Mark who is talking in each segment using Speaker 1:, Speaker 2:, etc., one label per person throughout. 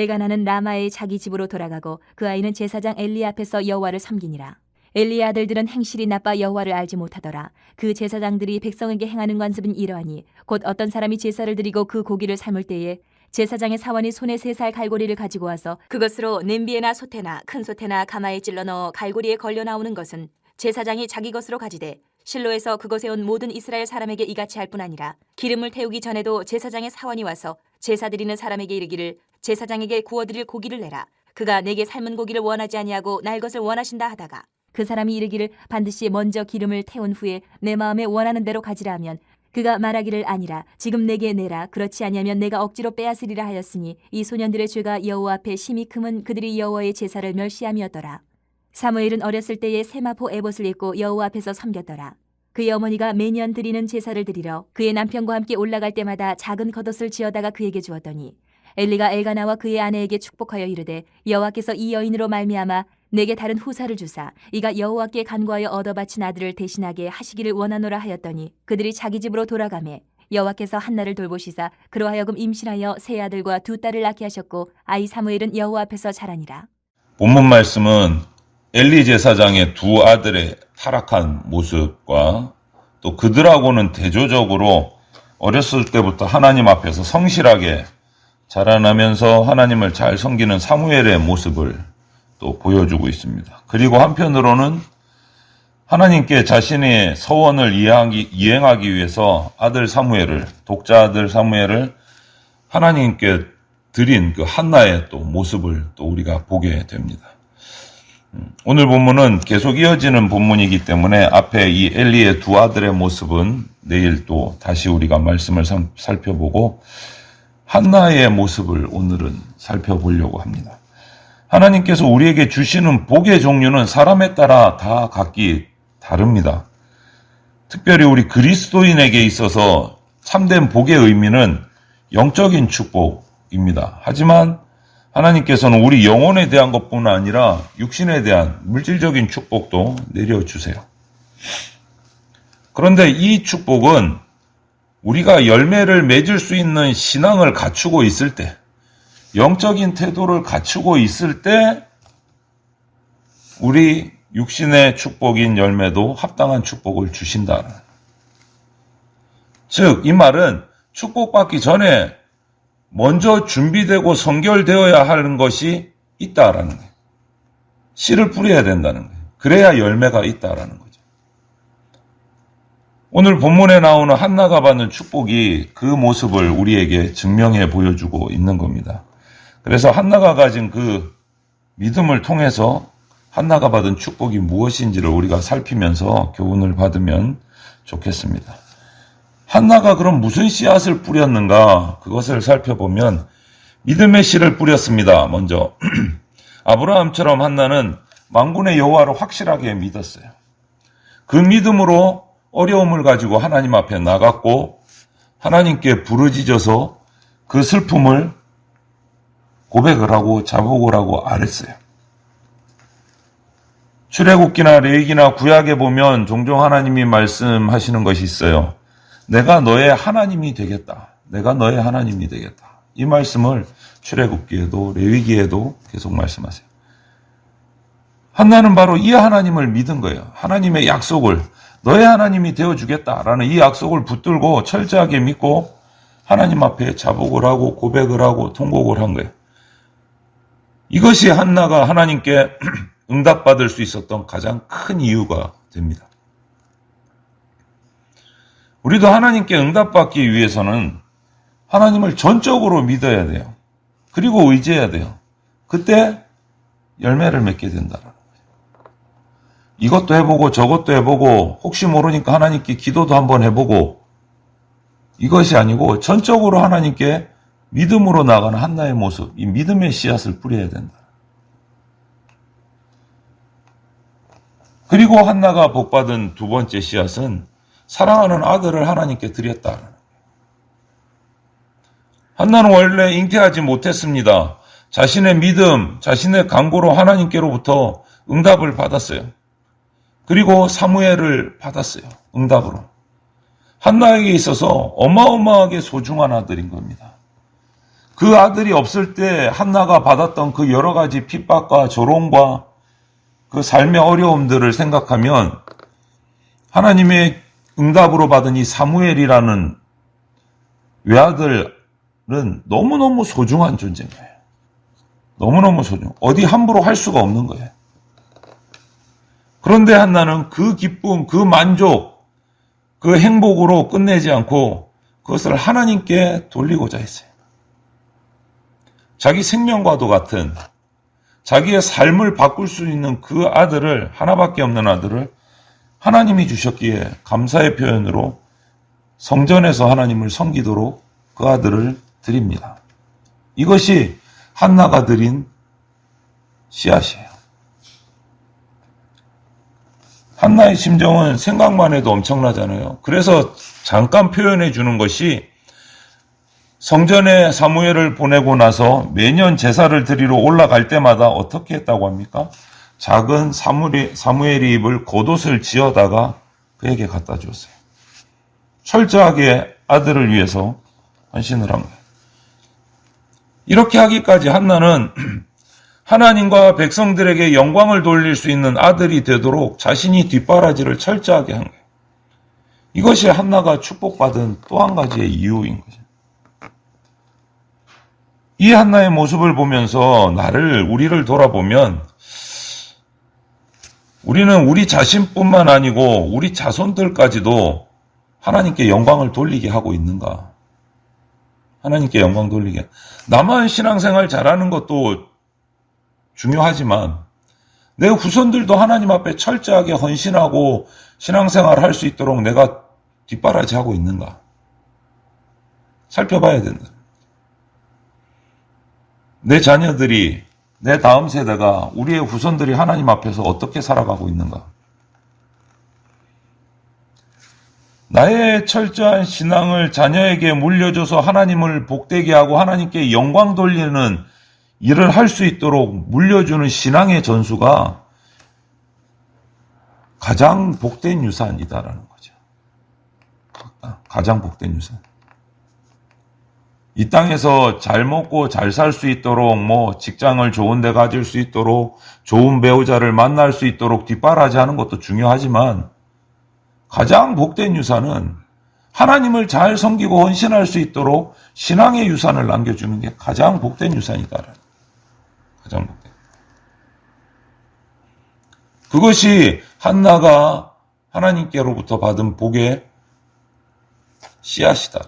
Speaker 1: 엘가나는 라마의 자기 집으로 돌아가고 그 아이는 제사장 엘리 앞에서 여호와를 섬기니라. 엘리의 아들들은 행실이 나빠 여호와를 알지 못하더라. 그 제사장들이 백성에게 행하는 관습은 이러하니 곧 어떤 사람이 제사를 드리고 그 고기를 삶을 때에 제사장의 사원이 손에 3살 갈고리를 가지고 와서 그것으로 냄비에나 솥에나 큰 솥에나 가마에 찔러 넣어 갈고리에 걸려 나오는 것은 제사장이 자기 것으로 가지되 실로에서 그것에 온 모든 이스라엘 사람에게 이같이 할 뿐 아니라 기름을 태우기 전에도 제사장의 사원이 와서 제사 드리는 사람에게 이르기를 제사장에게 구워드릴 고기를 내라. 그가 내게 삶은 고기를 원하지 아니하고 날 것을 원하신다 하다가 그 사람이 이르기를 반드시 먼저 기름을 태운 후에 내 마음에 원하는 대로 가지라 하면 그가 말하기를 아니라 지금 내게 내라. 그렇지 아니하면 내가 억지로 빼앗으리라 하였으니 이 소년들의 죄가 여호와 앞에 심히 크면 그들이 여호와의 제사를 멸시함이었더라. 사무엘은 어렸을 때에 세마포 에봇을 입고 여호와 앞에서 섬겼더라. 그의 어머니가 매년 드리는 제사를 드리러 그의 남편과 함께 올라갈 때마다 작은 겉옷을 지어다가 그에게 주었더니 엘리가 엘가나와 그의 아내에게 축복하여 이르되 여호와께서 이 여인으로 말미암아 내게 다른 후사를 주사 이가 여호와께 간구하여 얻어 바친 아들을 대신하게 하시기를 원하노라 하였더니 그들이 자기 집으로 돌아가매 여호와께서 한나를 돌보시사 그로 하여금 임신하여 3아들과 2딸을 낳게 하셨고 아이 사무엘은 여호와 앞에서 자라니라.
Speaker 2: 본문 말씀은 엘리 제사장의 2 아들의 타락한 모습과 또 그들하고는 대조적으로 어렸을 때부터 하나님 앞에서 성실하게 자라나면서 하나님을 잘 섬기는 사무엘의 모습을 또 보여주고 있습니다. 그리고 한편으로는 하나님께 자신의 서원을 이행하기 위해서 아들 사무엘을, 독자 아들 사무엘을 하나님께 드린 그 한나의 또 모습을 또 우리가 보게 됩니다. 오늘 본문은 계속 이어지는 본문이기 때문에 앞에 이 엘리의 2 아들의 모습은 내일 또 다시 우리가 말씀을 살펴보고 한나의 모습을 오늘은 살펴보려고 합니다. 하나님께서 우리에게 주시는 복의 종류는 사람에 따라 다 각기 다릅니다. 특별히 우리 그리스도인에게 있어서 참된 복의 의미는 영적인 축복입니다. 하지만 하나님께서는 우리 영혼에 대한 것뿐 아니라 육신에 대한 물질적인 축복도 내려주세요. 그런데 이 축복은 우리가 열매를 맺을 수 있는 신앙을 갖추고 있을 때, 영적인 태도를 갖추고 있을 때 우리 육신의 축복인 열매도 합당한 축복을 주신다. 즉, 이 말은 축복받기 전에 먼저 준비되고 선결되어야 하는 것이 있다라는 거예요. 씨를 뿌려야 된다는 거예요. 그래야 열매가 있다라는 거죠. 오늘 본문에 나오는 한나가 받는 축복이 그 모습을 우리에게 증명해 보여주고 있는 겁니다. 그래서 한나가 가진 그 믿음을 통해서 한나가 받은 축복이 무엇인지를 우리가 살피면서 교훈을 받으면 좋겠습니다. 한나가 그럼 무슨 씨앗을 뿌렸는가? 그것을 살펴보면 믿음의 씨를 뿌렸습니다. 먼저 아브라함처럼 한나는 만군의 여호와를 확실하게 믿었어요. 그 믿음으로 어려움을 가지고 하나님 앞에 나갔고 하나님께 부르짖어서 그 슬픔을 고백을 하고 자복을 하고 아랬어요. 출애굽기나 레위기나 구약에 보면 종종 하나님이 말씀하시는 것이 있어요. 내가 너의 하나님이 되겠다. 내가 너의 하나님이 되겠다. 이 말씀을 출애굽기에도 레위기에도 계속 말씀하세요. 한나는 바로 이 하나님을 믿은 거예요. 하나님의 약속을 너의 하나님이 되어주겠다라는 이 약속을 붙들고 철저하게 믿고 하나님 앞에 자복을 하고 고백을 하고 통곡을 한 거예요. 이것이 한나가 하나님께 응답받을 수 있었던 가장 큰 이유가 됩니다. 우리도 하나님께 응답받기 위해서는 하나님을 전적으로 믿어야 돼요. 그리고 의지해야 돼요. 그때 열매를 맺게 된다는 거예요. 이것도 해보고 저것도 해보고 혹시 모르니까 하나님께 기도도 한번 해보고 이것이 아니고 전적으로 하나님께 믿음으로 나가는 한나의 모습, 이 믿음의 씨앗을 뿌려야 된다. 그리고 한나가 복받은 2번째 씨앗은 사랑하는 아들을 하나님께 드렸다. 한나는 원래 잉태하지 못했습니다. 자신의 믿음, 자신의 간구로 하나님께로부터 응답을 받았어요. 그리고 사무엘을 받았어요. 응답으로. 한나에게 있어서 어마어마하게 소중한 아들인 겁니다. 그 아들이 없을 때 한나가 받았던 그 여러 가지 핍박과 조롱과 그 삶의 어려움들을 생각하면 하나님의 응답으로 받은 이 사무엘이라는 외아들은 너무너무 소중한 존재인 거예요. 너무너무 소중. 어디 함부로 할 수가 없는 거예요. 그런데 한나는 그 기쁨, 그 만족, 그 행복으로 끝내지 않고 그것을 하나님께 돌리고자 했어요. 자기 생명과도 같은 자기의 삶을 바꿀 수 있는 그 아들을, 하나밖에 없는 아들을 하나님이 주셨기에 감사의 표현으로 성전에서 하나님을 섬기도록 그 아들을 드립니다. 이것이 한나가 드린 씨앗이에요. 한나의 심정은 생각만 해도 엄청나잖아요. 그래서 잠깐 표현해 주는 것이 성전에 사무엘을 보내고 나서 매년 제사를 드리러 올라갈 때마다 어떻게 했다고 합니까? 작은 사무엘이 입을 겉옷을 지어다가 그에게 갖다 주었어요. 철저하게 아들을 위해서 헌신을 한 거예요. 이렇게 하기까지 한나는 하나님과 백성들에게 영광을 돌릴 수 있는 아들이 되도록 자신이 뒷바라지를 철저하게 한 거예요. 이것이 한나가 축복받은 또 한 가지의 이유인 거죠. 이 한나의 모습을 보면서 우리를 돌아보면 우리는 우리 자신뿐만 아니고 우리 자손들까지도 하나님께 영광을 돌리게 하고 있는가? 하나님께 영광 돌리게. 나만 신앙생활 잘하는 것도 중요하지만 내 후손들도 하나님 앞에 철저하게 헌신하고 신앙생활을 할 수 있도록 내가 뒷바라지 하고 있는가? 살펴봐야 된다. 내 자녀들이, 내 다음 세대가, 우리의 후손들이 하나님 앞에서 어떻게 살아가고 있는가? 나의 철저한 신앙을 자녀에게 물려줘서 하나님을 복되게 하고 하나님께 영광 돌리는 일을 할 수 있도록 물려주는 신앙의 전수가 가장 복된 유산이다라는 거죠. 가장 복된 유산. 이 땅에서 잘 먹고 잘 살 수 있도록, 직장을 좋은 데 가질 수 있도록, 좋은 배우자를 만날 수 있도록 뒷바라지 하는 것도 중요하지만, 가장 복된 유산은 하나님을 잘 섬기고 헌신할 수 있도록 신앙의 유산을 남겨주는 게 가장 복된 유산이다. 가장 복된. 그것이 한나가 하나님께로부터 받은 복의 씨앗이다.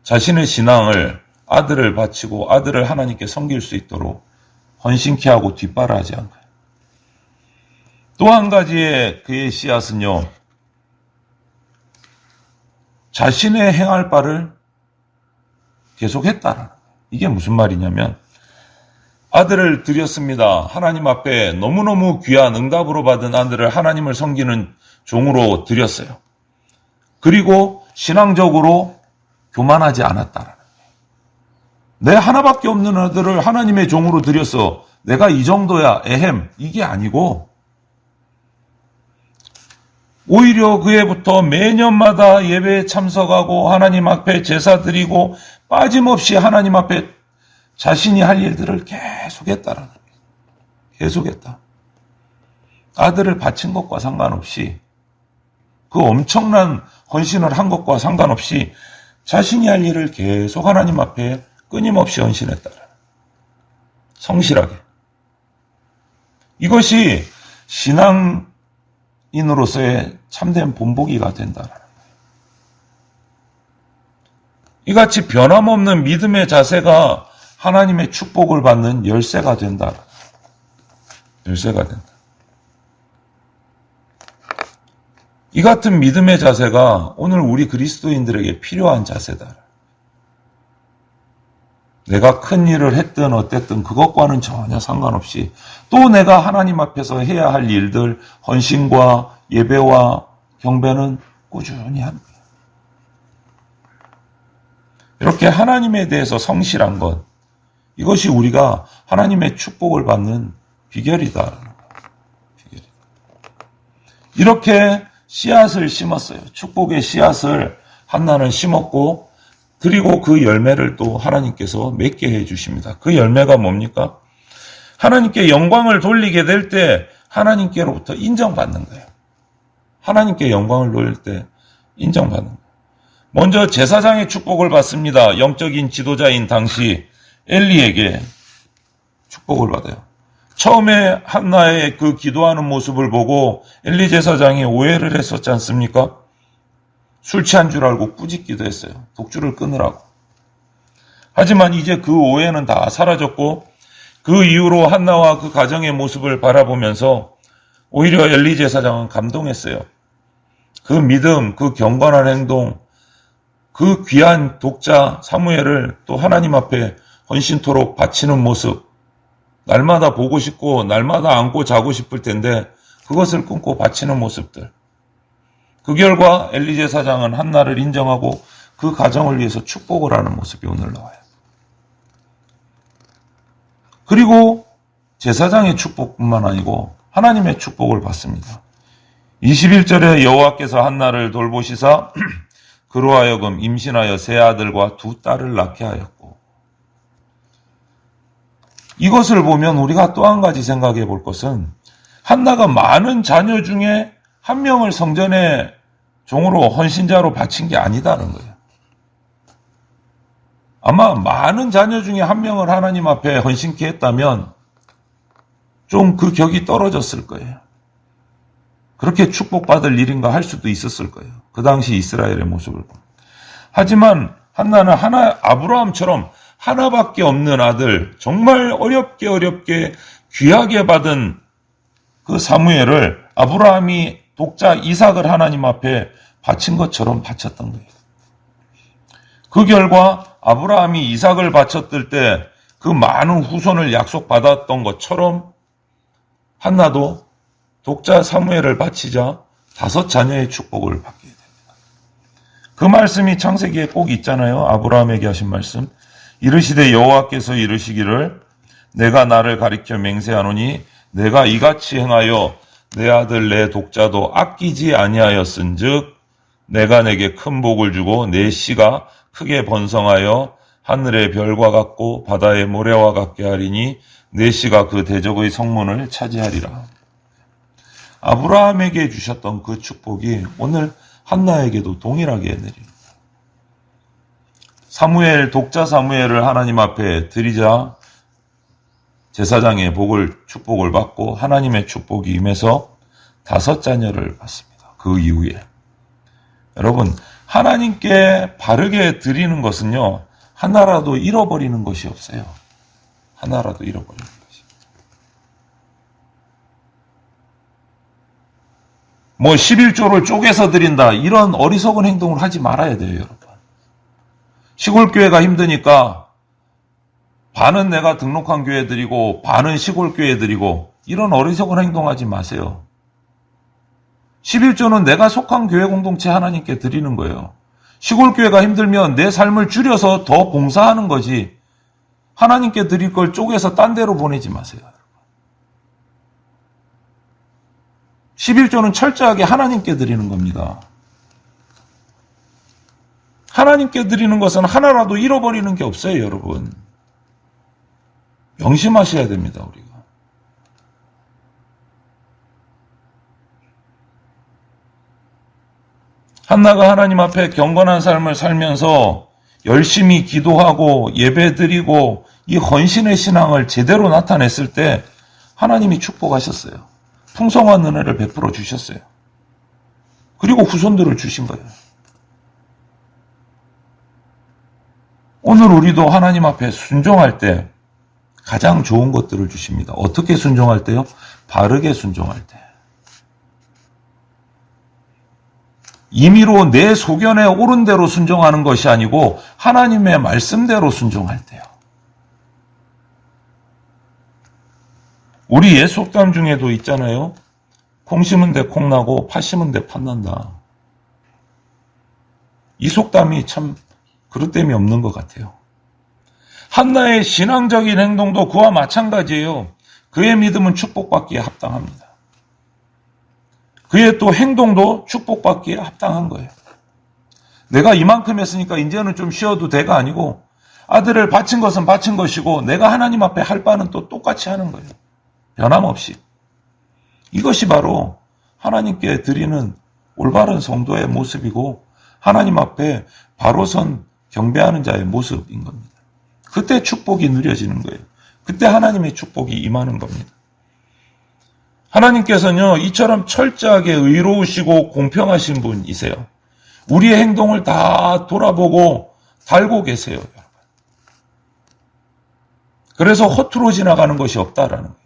Speaker 2: 자신의 신앙을, 아들을 바치고 아들을 하나님께 섬길 수 있도록 헌신케 하고 뒷바라지 한 거예요. 또 한 가지의 그의 씨앗은요, 자신의 행할 바를 계속했다는 거예요. 이게 무슨 말이냐면, 아들을 드렸습니다. 하나님 앞에 너무너무 귀한 응답으로 받은 아들을 하나님을 섬기는 종으로 드렸어요. 그리고 신앙적으로 교만하지 않았다라는 거예요. 내 하나밖에 없는 아들을 하나님의 종으로 드렸어. 내가 이 정도야. 이게 아니고, 오히려 그해부터 매년마다 예배에 참석하고 하나님 앞에 제사 드리고 빠짐없이 하나님 앞에 자신이 할 일들을 계속했다라는 거예요. 계속했다. 아들을 바친 것과 상관없이, 그 엄청난 헌신을 한 것과 상관없이 자신이 할 일을 계속 하나님 앞에 끊임없이 헌신했다라는 거예요. 성실하게. 이것이 신앙인으로서의 참된 본보기가 된다라는 거예요. 이같이 변함없는 믿음의 자세가 하나님의 축복을 받는 열쇠가 된다. 열쇠가 된다. 이 같은 믿음의 자세가 오늘 우리 그리스도인들에게 필요한 자세다. 내가 큰 일을 했든 어땠든 그것과는 전혀 상관없이 또 내가 하나님 앞에서 해야 할 일들, 헌신과 예배와 경배는 꾸준히 합니다. 이렇게 하나님에 대해서 성실한 것, 이것이 우리가 하나님의 축복을 받는 비결이다. 이렇게 씨앗을 심었어요. 축복의 씨앗을 한나는 심었고 그리고 그 열매를 또 하나님께서 맺게 해 주십니다. 그 열매가 뭡니까? 하나님께 영광을 돌리게 될 때 하나님께로부터 인정받는 거예요. 하나님께 영광을 돌릴 때 인정받는 거예요. 먼저 제사장의 축복을 받습니다. 영적인 지도자인 당시 엘리에게 축복을 받아요. 처음에 한나의 그 기도하는 모습을 보고 엘리 제사장이 오해를 했었지 않습니까? 술 취한 줄 알고 꾸짖기도 했어요. 독주를 끊으라고. 하지만 이제 그 오해는 다 사라졌고 그 이후로 한나와 그 가정의 모습을 바라보면서 오히려 엘리 제사장은 감동했어요. 그 믿음, 그 경건한 행동, 그 귀한 독자 사무엘을 또 하나님 앞에 헌신토록 바치는 모습, 날마다 보고 싶고 날마다 안고 자고 싶을 텐데 그것을 끊고 바치는 모습들. 그 결과 엘리 제사장은 한나를 인정하고 그 가정을 위해서 축복을 하는 모습이 오늘 나와요. 그리고 제사장의 축복뿐만 아니고 하나님의 축복을 받습니다. 21절에 여호와께서 한나를 돌보시사 그로 하여금 임신하여 세 아들과 두 딸을 낳게 하였고, 이것을 보면 우리가 또 한 가지 생각해 볼 것은 한나가 많은 자녀 중에 한 명을 성전의 종으로 헌신자로 바친 게 아니다는 거예요. 아마 많은 자녀 중에 한 명을 하나님 앞에 헌신케 했다면 좀 그 격이 떨어졌을 거예요. 그렇게 축복받을 일인가 할 수도 있었을 거예요. 그 당시 이스라엘의 모습을 보면. 하지만 한나는 아브라함처럼 하나밖에 없는 아들, 정말 어렵게 귀하게 받은 그 사무엘을 아브라함이 독자 이삭을 하나님 앞에 바친 것처럼 바쳤던 거예요. 그 결과 아브라함이 이삭을 바쳤을 때 그 많은 후손을 약속받았던 것처럼 한나도 독자 사무엘을 바치자 5 자녀의 축복을 받게 됩니다. 그 말씀이 창세기에 꼭 있잖아요. 아브라함에게 하신 말씀. 이르시되 여호와께서 이르시기를 내가 나를 가리켜 맹세하노니 내가 이같이 행하여 내 아들 내 독자도 아끼지 아니하였은즉 내가 내게 큰 복을 주고 내 씨가 크게 번성하여 하늘의 별과 같고 바다의 모래와 같게 하리니 내 씨가 그 대적의 성문을 차지하리라. 아브라함에게 주셨던 그 축복이 오늘 한나에게도 동일하게 내립니다. 독자 사무엘을 하나님 앞에 드리자 제사장의 축복을 받고 하나님의 축복이 임해서 5 자녀를 받습니다. 그 이후에. 여러분, 하나님께 바르게 드리는 것은요, 하나라도 잃어버리는 것이 없어요. 하나라도 잃어버리는 것이. 11조를 쪼개서 드린다. 이런 어리석은 행동을 하지 말아야 돼요, 여러분. 시골교회가 힘드니까 반은 내가 등록한 교회 드리고 반은 시골교회 드리고 이런 어리석은 행동하지 마세요. 11조는 내가 속한 교회 공동체 하나님께 드리는 거예요. 시골교회가 힘들면 내 삶을 줄여서 더 봉사하는 거지 하나님께 드릴 걸 쪼개서 딴 데로 보내지 마세요. 11조는 철저하게 하나님께 드리는 겁니다. 하나님께 드리는 것은 하나라도 잃어버리는 게 없어요, 여러분. 명심하셔야 됩니다, 우리가. 한나가 하나님 앞에 경건한 삶을 살면서 열심히 기도하고 예배드리고 이 헌신의 신앙을 제대로 나타냈을 때 하나님이 축복하셨어요. 풍성한 은혜를 베풀어 주셨어요. 그리고 후손들을 주신 거예요. 오늘 우리도 하나님 앞에 순종할 때 가장 좋은 것들을 주십니다. 어떻게 순종할 때요? 바르게 순종할 때. 임의로 내 소견에 옳은 대로 순종하는 것이 아니고 하나님의 말씀대로 순종할 때요. 우리 옛 속담 중에도 있잖아요. 콩 심은 데 콩 나고 팥 심은 데 팥 난다. 이 속담이 참 그릇됨이 없는 것 같아요. 한나의 신앙적인 행동도 그와 마찬가지예요. 그의 믿음은 축복받기에 합당합니다. 그의 또 행동도 축복받기에 합당한 거예요. 내가 이만큼 했으니까 이제는 좀 쉬어도 돼가 아니고 아들을 바친 것은 바친 것이고 내가 하나님 앞에 할 바는 또 똑같이 하는 거예요. 변함없이. 이것이 바로 하나님께 드리는 올바른 성도의 모습이고 하나님 앞에 바로 선 경배하는 자의 모습인 겁니다. 그때 축복이 누려지는 거예요. 그때 하나님의 축복이 임하는 겁니다. 하나님께서는요, 이처럼 철저하게 의로우시고 공평하신 분이세요. 우리의 행동을 다 돌아보고 달고 계세요, 여러분. 그래서 허투루 지나가는 것이 없다라는 거예요.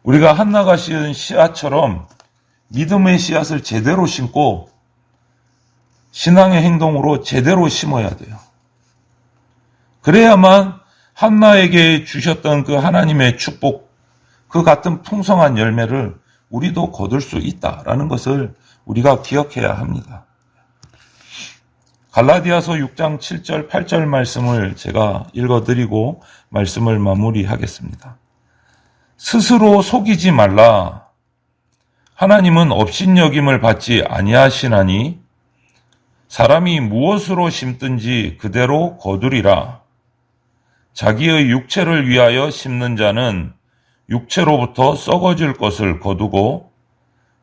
Speaker 2: 우리가 한나가 씌운 씨앗처럼 믿음의 씨앗을 제대로 심고 신앙의 행동으로 제대로 심어야 돼요. 그래야만 한나에게 주셨던 그 하나님의 축복, 그 같은 풍성한 열매를 우리도 거둘 수 있다라는 것을 우리가 기억해야 합니다. 갈라디아서 6장 7절, 8절 말씀을 제가 읽어드리고 말씀을 마무리하겠습니다. 스스로 속이지 말라. 하나님은 업신여김을 받지 아니하시나니 사람이 무엇으로 심든지 그대로 거두리라. 자기의 육체를 위하여 심는 자는 육체로부터 썩어질 것을 거두고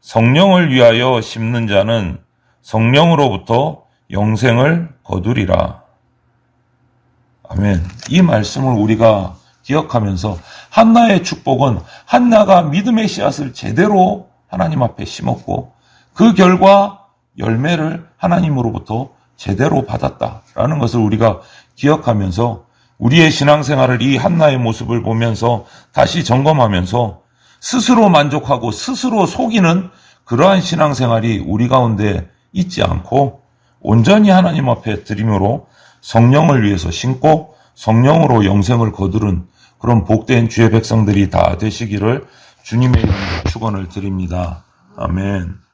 Speaker 2: 성령을 위하여 심는 자는 성령으로부터 영생을 거두리라. 아멘. 이 말씀을 우리가 기억하면서 한나의 축복은 한나가 믿음의 씨앗을 제대로 하나님 앞에 심었고 그 결과 열매를 하나님으로부터 제대로 받았다라는 것을 우리가 기억하면서 우리의 신앙생활을 이 한나의 모습을 보면서 다시 점검하면서 스스로 만족하고 스스로 속이는 그러한 신앙생활이 우리 가운데 있지 않고 온전히 하나님 앞에 드림으로 성령을 위해서 심고 성령으로 영생을 거두는 그런 복된 주의 백성들이 다 되시기를 주님의 이름으로 축원을 드립니다. 아멘.